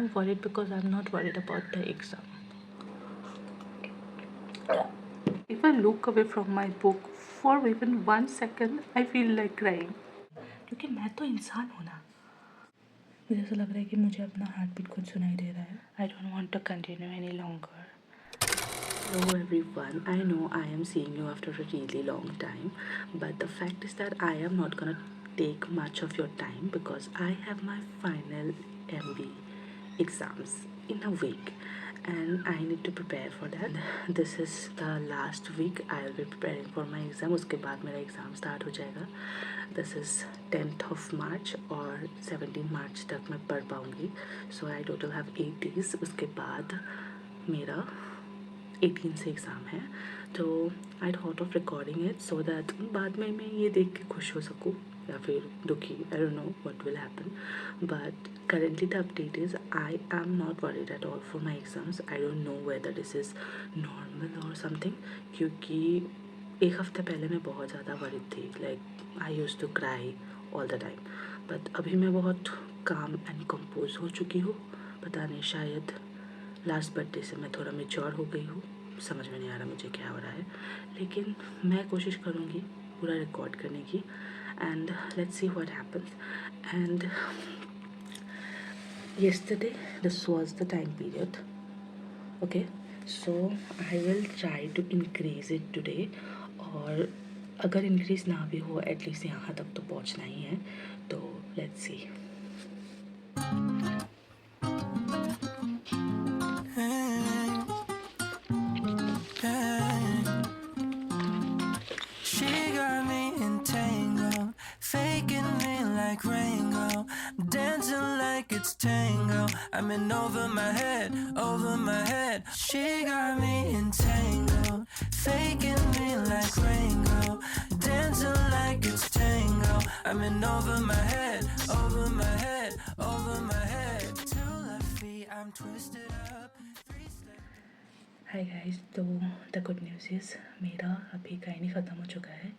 I'm worried because I'm not worried about the exam. If I look away from my book for even 1 second, I feel like crying. क्योंकि मैं तो इंसान हूँ ना. मुझे ऐसा लग रहा है कि मुझे अपना हार्ट बीट खुद सुनाई दे रहा है. I don't want to continue any longer. Hello everyone, I know I am seeing you after a really long time, but the fact is that I am not gonna take much of your time because I have my final MB exams in a week and I need to prepare for that. This is the last week I will be preparing for my exam. उसके बाद मेरा exam start हो जाएगा. This is 10th of March और 17 March तक मैं पढ़ पाऊँगी. So I total have 8 days. उसके बाद मेरा 18 से एग्ज़ाम है. तो I thought of recording it so that बाद में मैं ये देख के खुश हो सकूँ या फिर दुखी. I don't know what will happen, but currently the update is I am not worried at all for my exams. I don't know whether this is normal or something, क्योंकि एक हफ्ते पहले मैं बहुत ज़्यादा worried थी. Like I used to cry all the time, but अभी मैं बहुत calm and composed हो चुकी हूँ. पता नहीं, शायद लास्ट बर्थडे से मैं थोड़ा मेच्योर हो गई हूँ. समझ में नहीं आ रहा मुझे क्या हो रहा है, लेकिन मैं कोशिश करूँगी पूरा रिकॉर्ड करने की. And let's see what happens. And yesterday this was the time period. Okay, so I will try to increase it today. और अगर इंक्रीज ना भी हो एटलीस्ट यहाँ तक तो पहुँचना ही है. तो let's see. She got me entangled, faking me like Rango, dancing like it's tango. I'm in over my head. She got me entangled, faking me like Rango, dancing like it's tango. I'm in over my head. Two left feet, I'm twisted up. Hi guys, तो the good news is मेरा अभी gynae ख़त्म हो चुका है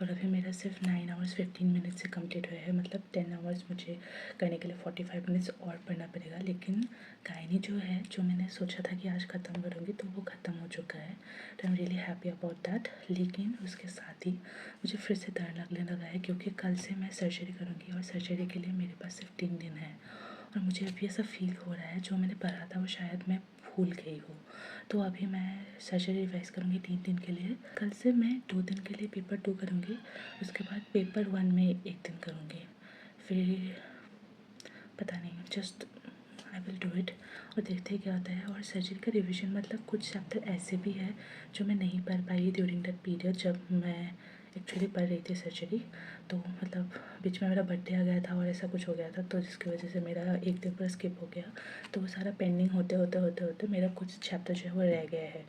और अभी मेरा सिर्फ 9 आवर्स 15 मिनट से कंप्लीट हुआ है. मतलब 10 आवर्स मुझे करने के लिए 45 मिनट्स और पढ़ना पड़ेगा. लेकिन गायनी जो है, जो मैंने सोचा था कि आज ख़त्म करूँगी, तो वो ख़त्म हो चुका है. तो I am really happy about that. लेकिन उसके साथ ही मुझे फिर से डर लगने लगा है, क्योंकि कल से मैं सर्जरी करूँगी और सर्जरी के लिए मेरे पास सिर्फ 3 दिन है. और मुझे अभी ऐसा फील हो रहा है जो मैंने पढ़ा था वो शायद मैं भूल गई हूँ. तो अभी मैं सर्जरी रिवाइज़ करूँगी 3 दिन के लिए. कल से मैं 2 दिन के लिए पेपर 2 करूँगी. उसके बाद पेपर 1 में 1 दिन करूँगी. फिर पता नहीं, just I will do it और देखते हैं क्या होता है. और सर्जरी का रिविज़न, मतलब कुछ चैप्टर ऐसे भी है जो मैं नहीं पढ़ पाई ड्यूरिंग दैट पीरियड जब मैं एक्चुअली पढ़ रही थी सर्जरी. तो मतलब बीच में मेरा बर्थडे आ गया था और ऐसा कुछ हो गया था, तो जिसकी वजह से मेरा एक दिन पूरा स्किप हो गया. तो वो सारा पेंडिंग होते मेरा कुछ चैप्टर जो है वो रह गया है.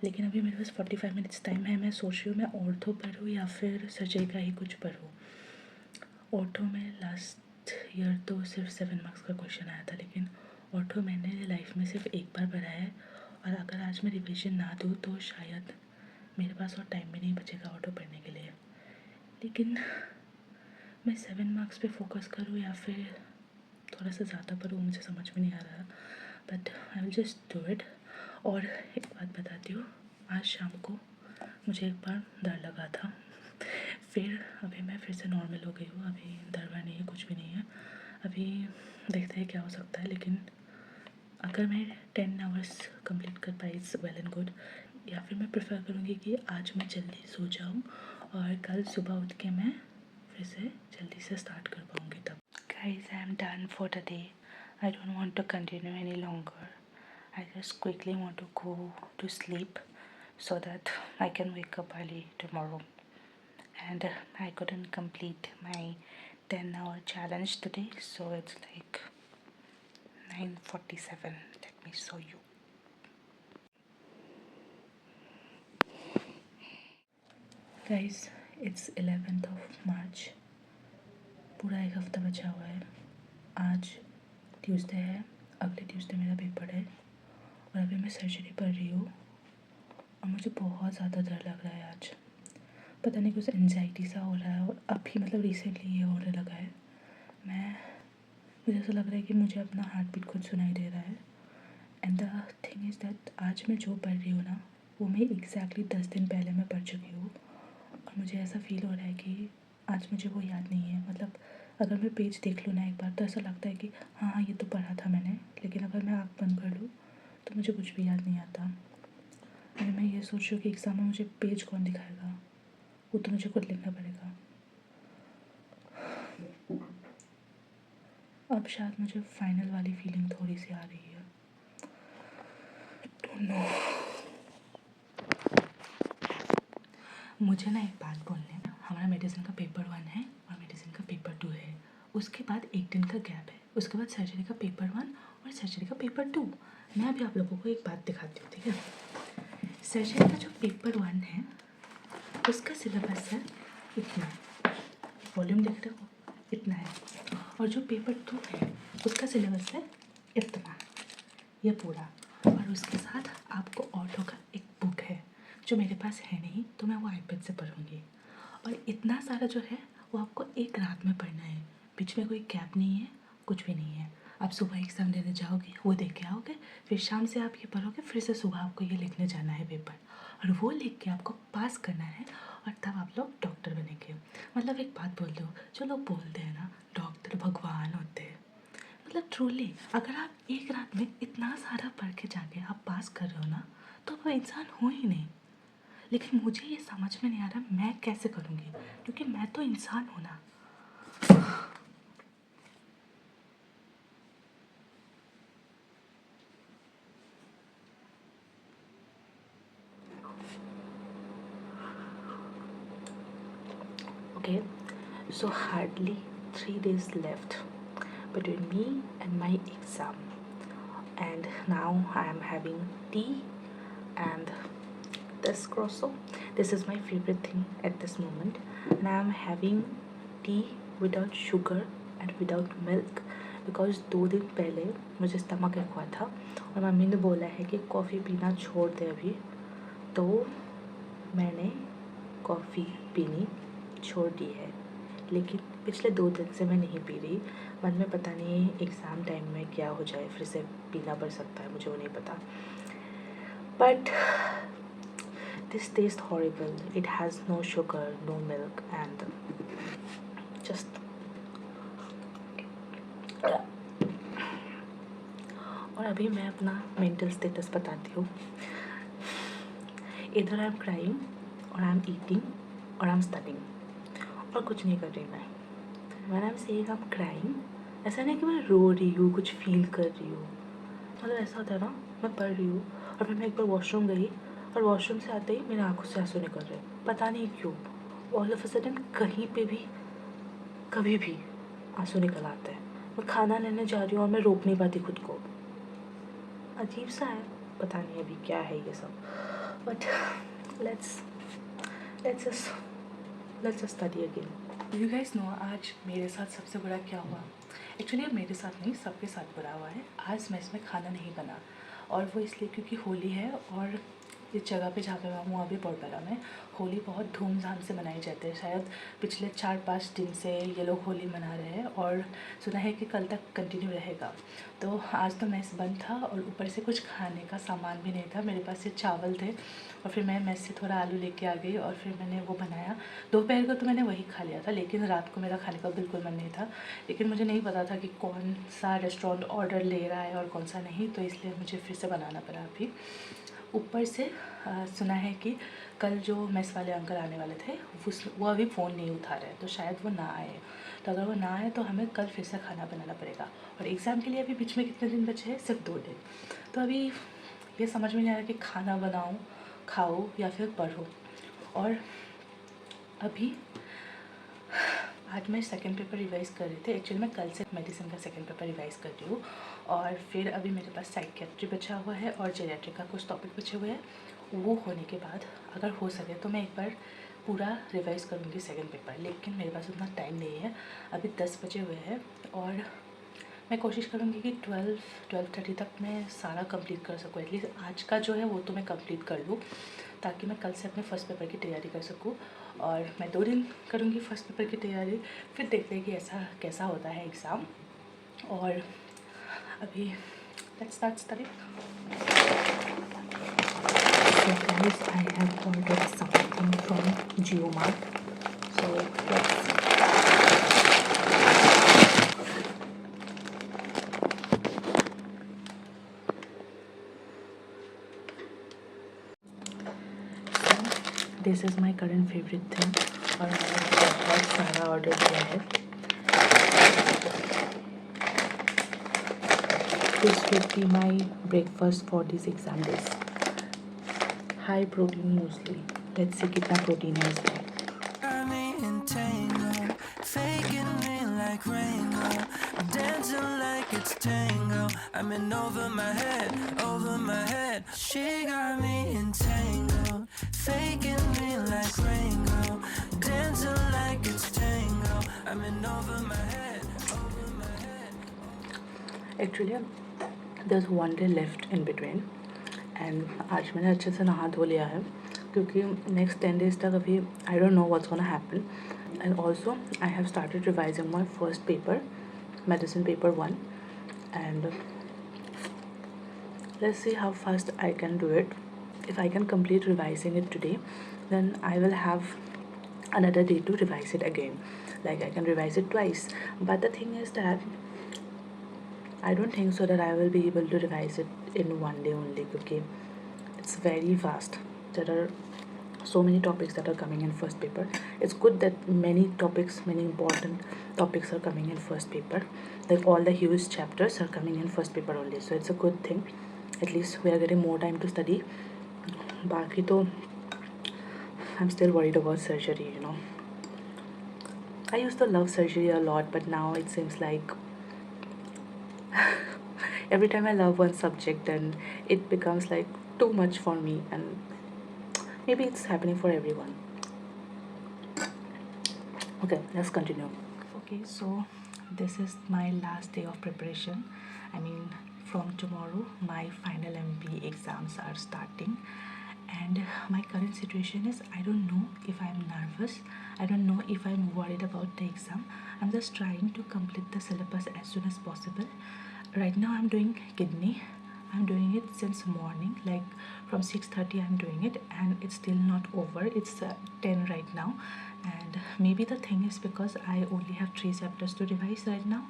लेकिन अभी मेरे पास 45 मिनट्स टाइम है. मैं सोच रही हूँ मैं ऑर्थो पढूँ या फिर सर्जरी का ही कुछ पढूँ. ऑर्थो में लास्ट ईयर तो सिर्फ 7 मार्क्स का क्वेश्चन आया था, लेकिन ऑर्थो मैंने लाइफ में सिर्फ एक बार पढ़ा है. और अगर आज मैं रिविज़न ना दूँ तो शायद मेरे पास और टाइम भी नहीं बचेगा ऑर्थो पढ़ने के लिए. लेकिन मैं 7 मार्क्स पे फोकस करूँ या फिर थोड़ा सा ज़्यादा पढूँ, मुझे समझ में नहीं आ रहा. But I will just do it. और एक बात बताती हूँ, आज शाम को मुझे एक बार डर लगा था. फिर अभी मैं फिर से नॉर्मल हो गई हूँ. अभी डर वर नहीं है, कुछ भी नहीं है. अभी देखते हैं क्या हो सकता है. लेकिन अगर मैं 10 आवर्स कंप्लीट कर पाई इट्स वेल एंड गुड. या फिर मैं प्रेफर करूँगी कि आज मैं जल्दी सो जाऊँ और कल सुबह उठ के मैं फिर से जल्दी से स्टार्ट कर पाऊँगी तब. Guys, I am done for the day. I don't want to continue any longer. I just quickly want to go to sleep so that I can wake up early tomorrow. And I couldn't complete my 10-hour challenge today, so it's like 9:47. Let me show you. Guys, it's 11th of March. पूरा एक हफ्ता बचा हुआ है. आज Tuesday है, अगले Tuesday मेरा पेपर है और अभी मैं सर्जरी पढ़ रही हूँ और मुझे बहुत ज़्यादा डर लग रहा है आज. पता नहीं, कुछ एंजाइटी सा हो रहा है और अभी मतलब रिसेंटली ये होने लगा है. मैं मुझे ऐसा लग रहा है कि मुझे अपना हार्ट बीट खुद सुनाई दे रहा है। And the thing is that आज मैं जो पढ़ रही हूँ ना, वो मैं एग्जैक्टली 10 दिन पहले मैं पढ़ चुकी हूँ। और मुझे ऐसा फील हो रहा है कि आज मुझे वो याद नहीं है। मतलब अगर मैं पेज देख लूँ ना एक बार, तो ऐसा लगता है कि हाँ हाँ ये तो पढ़ा था मैंने, लेकिन अगर मैं आँख बंद कर लूँ तो मुझे कुछ भी याद नहीं आता। अगर मैं ये सोच रही हूँ कि एग्ज़ाम में मुझे पेज कौन दिखाएगा, वो तो मुझे खुद लिखना पड़ेगा। अब शायद मुझे फाइनल वाली फीलिंग थोड़ी सी आ रही है। Don't know. मुझे ना एक बात बोलनी है। हमारा मेडिसिन का पेपर 1 है और मेडिसिन का पेपर 2 है। उसके बाद एक दिन का गैप है। उसके बाद सर्जरी का पेपर 1 और सर्जरी का पेपर 2। मैं अभी आप लोगों को एक बात दिखाती हूँ, ठीक है। सर्जरी का जो पेपर 1 है उसका सिलेबस है इतना, वॉल्यूम देख रहे हो, इतना है। और जो पेपर 2 है उसका सिलेबस है इतना, ये पूरा। और उसके साथ आपको ऑटो का एक बुक है जो मेरे पास है नहीं, तो मैं वो आईपैड से पढ़ूँगी। और इतना सारा जो है वो आपको एक रात में पढ़ना है। बीच में कोई गैप नहीं है, कुछ भी नहीं है। आप सुबह एग्ज़ाम देने जाओगे, वो देख के आओगे, फिर शाम से आप ये पढ़ोगे, फिर से सुबह आपको ये लिखने जाना है पेपर, और वो लिख के आपको पास करना है, और तब आप लोग डॉक्टर बनेंगे। मतलब एक बात बोल दो, जो लोग बोलते हैं ना डॉक्टर भगवान होते हैं, मतलब ट्रूली अगर आप एक रात में इतना सारा पढ़ के जाके आप पास कर रहे हो ना, तो आप इंसान हो ही नहीं। लेकिन मुझे ये समझ में नहीं आ रहा मैं कैसे करूँगी, क्योंकि मैं तो इंसान हूँ ना। Okay, so hardly 3 days left between me and my exam, and now I am having tea and this croissant. This is my favorite thing at this moment, and I am having tea without sugar and without milk because 2 दिन पहले मुझे stomach एक हुआ था और mummy ने बोला है कि कॉफ़ी पीना छोड़ दे अभी, तो मैंने कॉफ़ी पीनी छोड़ दी है। लेकिन पिछले 2 दिन से मैं नहीं पी रही। मन में पता नहीं एग्ज़ाम टाइम में क्या हो जाए, फिर से पीना पड़ सकता है, मुझे वो नहीं पता। But this tastes horrible. It has no sugar, no milk, and just और अभी मैं अपना मेंटल स्टेटस बताती हूँ। इधर आई एम क्राइंग और आई एम ईटिंग और आई एम स्टडिंग, और कुछ नहीं कर रही मैं। When I am saying I am crying, ऐसा नहीं कि मैं रो रही हूँ, कुछ फील कर रही हूँ। मतलब ऐसा होता है ना, मैं पढ़ रही हूँ और फिर मैं एक बार वॉशरूम गई और वॉशरूम से आते ही मेरे आँखों से आंसू निकल रहे, पता नहीं क्यों। ऑल ऑफ अ सडन कहीं पे भी कभी भी आंसू निकल आते हैं। मैं खाना लेने जा रही हूँ और मैं रोक नहीं पाती खुद को। अजीब सा है, पता नहीं अभी क्या है ये सब। But let's just study again. You guys know आज मेरे साथ सबसे बुरा क्या हुआ। एक्चुअली मेरे साथ नहीं, सबके साथ बुरा हुआ है। आज मेस में खाना नहीं बना, और वो इसलिए क्योंकि होली है, और इस जगह पे जहाँ पे मैं हूँ अभी पोरबंदर में होली बहुत धूमधाम से मनाई जाती है। शायद पिछले 4-5 दिन से ये लोग होली मना रहे हैं, और सुना है कि कल तक कंटिन्यू रहेगा। तो आज तो मेस बंद था, और ऊपर से कुछ खाने का सामान भी नहीं था। मेरे पास सिर्फ चावल थे, और फिर मैं मेस से थोड़ा आलू लेके आ गई, और फिर मैंने वो बनाया। दोपहर को तो मैंने वही खा लिया था, लेकिन रात को मेरा खाने का बिल्कुल मन नहीं था। लेकिन मुझे नहीं पता था कि कौन सा रेस्टोरेंट ऑर्डर ले रहा है और कौन सा नहीं, तो इसलिए मुझे फिर से बनाना पड़ा अभी। ऊपर से सुना है कि कल जो मेस वाले अंकल आने वाले थे वो अभी फ़ोन नहीं उठा रहे, तो शायद वो ना आए। तो अगर वो ना आए तो हमें कल फिर से खाना बनाना पड़ेगा। और एग्ज़ाम के लिए अभी बीच में कितने दिन बचे हैं? सिर्फ 2 दिन। तो अभी ये समझ में नहीं आ रहा कि खाना बनाऊँ, खाओ या फिर पढ़ो। और अभी आज मैं सेकंड पेपर रिवाइज़ कर रही थी। एक्चुअली मैं कल से मेडिसिन का सेकंड पेपर रिवाइज़ कर रही हूँ, और फिर अभी मेरे पास साइकियाट्री बचा हुआ है और जेरियाट्री का कुछ टॉपिक बचे हुए हैं। वो होने के बाद अगर हो सके तो मैं एक बार पूरा रिवाइज़ करूँगी सेकंड पेपर, लेकिन मेरे पास उतना टाइम नहीं है। अभी 10 बजे हुए हैं, और मैं कोशिश करूँगी कि 12-12:30 तक मैं सारा कंप्लीट कर सकूँ। एटलीस्ट आज का जो है वो तो मैं कंप्लीट कर लूँ, ताकि मैं कल से अपने फ़र्स्ट पेपर की तैयारी कर सकूँ। और मैं 2 दिन करूँगी फ़र्स्ट पेपर की तैयारी, फिर देखते हैं कि ऐसा कैसा होता है एग्ज़ाम। और अभी let's start studying. So guys, I have ordered something from JioMart. So let's see. So this is my current favorite thing और मैंने बहुत सारा ऑर्डर किया है. This will be my breakfast for these exam days. High protein muesli. Let's see कितना protein है इसमें. Got me entangled, faking me like Ringo, dancing like it's tango. I'm in over my head, over my head. She got me entangled, faking me like Ringo, dancing like it's tango. I'm in over my head, over my head. Actually, there's one day left in between and आज मैंने अच्छे से नहा धो लिया है क्योंकि next 10 days तक अभी I don't know what's gonna happen. And also I have started revising my first paper, medicine paper 1, and let's see how fast I can do it. If I can complete revising it today, then I will have another day to revise it again. Like I can revise it twice. But the thing is that I don't think so that I will be able to revise it in one day only because it's very vast. There are so many topics that are coming in first paper. It's good that many topics, many important topics are coming in first paper. Like all the huge chapters are coming in first paper only. So it's a good thing. At least we are getting more time to study. Baki to I'm still worried about surgery, you know. I used to love surgery a lot, but now it seems like every time I love one subject, then it becomes like too much for me, and maybe it's happening for everyone. Okay, let's continue. Okay, so this is my last day of preparation. I mean, from tomorrow, my final MBA exams are starting, and my current situation is I don't know if I'm nervous, I don't know if I'm worried about the exam. I'm just trying to complete the syllabus as soon as possible. Right now I'm doing kidney. I'm doing it since morning, like from 6:30 I'm doing it, and it's still not over. It's 10 right now, and maybe the thing is because I only have 3 chapters to revise right now,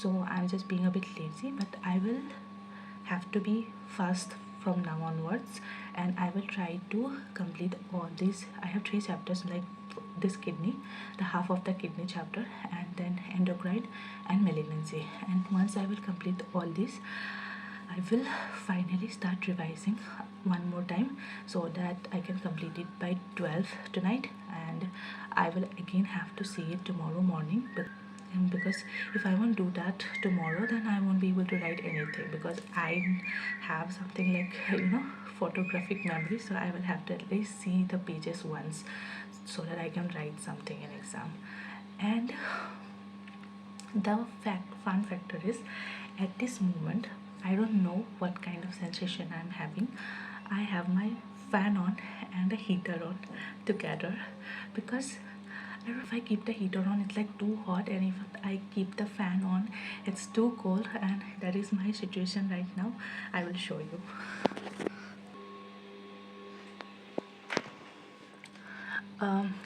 so I'm just being a bit lazy, but I will have to be fast from now onwards, and I will try to complete all these. I have 3 chapters, like this kidney, the half of the kidney chapter, and then endocrine and malignancy. And once I will complete all these, I will finally start revising one more time so that I can complete it by 12 tonight, and I will again have to see it tomorrow morning. And because if I won't do that tomorrow, then I won't be able to write anything, because I have something like, you know, photographic memory, so I will have to at least see the pages once so that I can write something in exam. And the fun factor is, at this moment I don't know what kind of sensation I'm having. I have my fan on and a heater on together, because I don't know, if I keep the heater on it's like too hot, and if I keep the fan on it's too cold, and that is my situation right now. I will show you.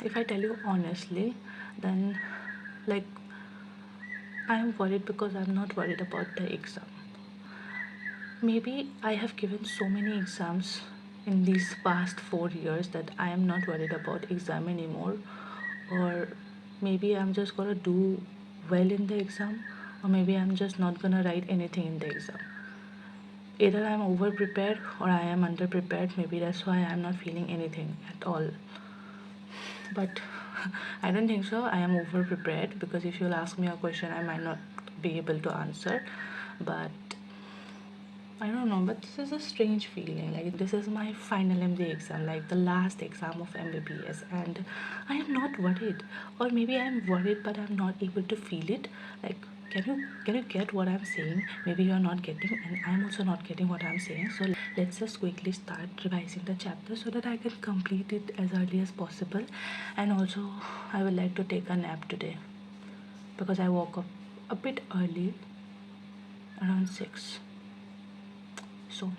If I tell you honestly, then like I'm worried because I'm not worried about the exam. Maybe I have given so many exams in these past 4 years that I am not worried about exam anymore, or maybe I'm just gonna do well in the exam, or maybe I'm just not gonna write anything in the exam. Either I'm over prepared or I am under prepared. Maybe that's why I'm not feeling anything at all. But I don't think so. I am over prepared, because if you'll ask me a question, I might not be able to answer. But I don't know, but this is a strange feeling. Like, this is my final MD exam, like the last exam of MBBS, and I am not worried. Or maybe I am worried, but I'm not able to feel it. Like, can you get what I'm saying? Maybe you're not getting, and I'm also not getting what I'm saying. So let's just quickly start revising the chapter so that I can complete it as early as possible. And also, I would like to take a nap today, because I woke up a bit early around 6. So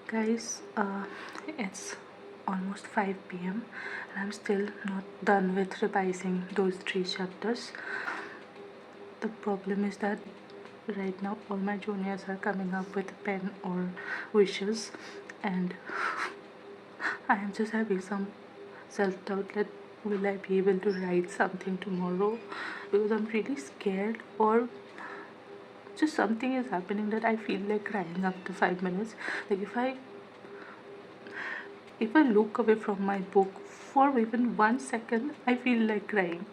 guys, it's almost 5 p.m. and I'm still not done with revising those 3 chapters. The problem is that right now all my juniors are coming up with a pen or wishes, and I am just having some self-doubt that will I be able to write something tomorrow, because I'm really scared, or just something is happening that I feel like crying after 5 minutes. Like if I look away from my book for even 1 second, I feel like crying.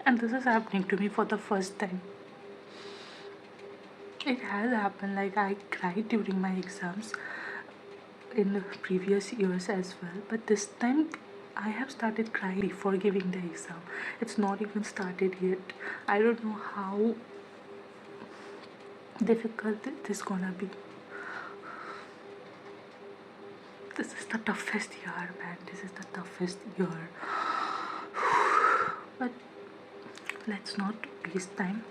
And this is happening to me for the first time. It has happened, like I cried during my exams in the previous years as well, but this time I have started crying before giving the exam. It's not even started yet. I don't know how difficult it is gonna be. This is the toughest year, man. This is the toughest year. But let's not waste time.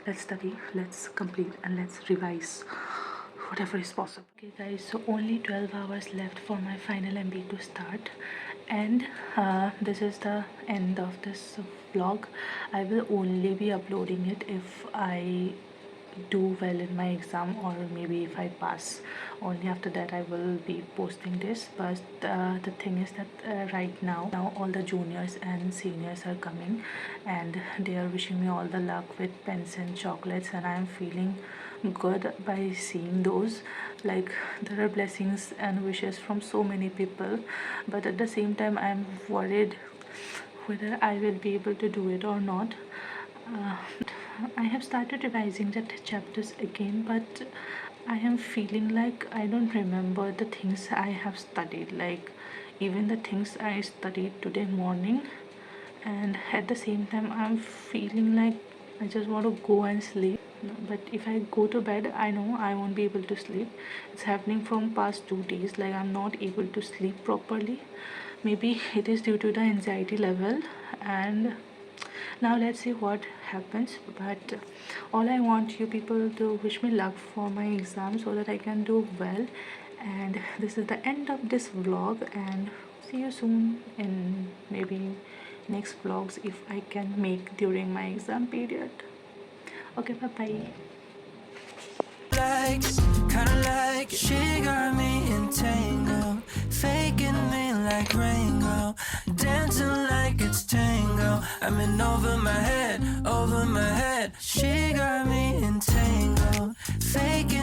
Let's study, let's complete, and let's revise whatever is possible. Okay guys, so only 12 hours left for my final MB to start, and this is the end of this vlog. I will only be uploading it if I do well in my exam, or maybe if I pass. Only after that I will be posting this. But the thing is that right now all the juniors and seniors are coming, and they are wishing me all the luck with pens and chocolates, and I am feeling good by seeing those. Like, there are blessings and wishes from so many people, but at the same time I am worried whether I will be able to do it or not. I have started revising the chapters again, but I am feeling like I don't remember the things I have studied, like even the things I studied today morning. And at the same time, I'm feeling like I just want to go and sleep. But if I go to bed, I know I won't be able to sleep. It's happening from past 2 days, like I'm not able to sleep properly. Maybe it is due to the anxiety level, and now let's see what happens. But all I want you people to wish me luck for my exam so that I can do well. And this is the end of this vlog, and see you soon in maybe next vlogs if I can make during my exam period. Okay, bye bye. Likes, kinda like it. She got me entangled, faking me like Rango, dancing like it's tango. I'm in over my head, over my head. She got me entangled, faking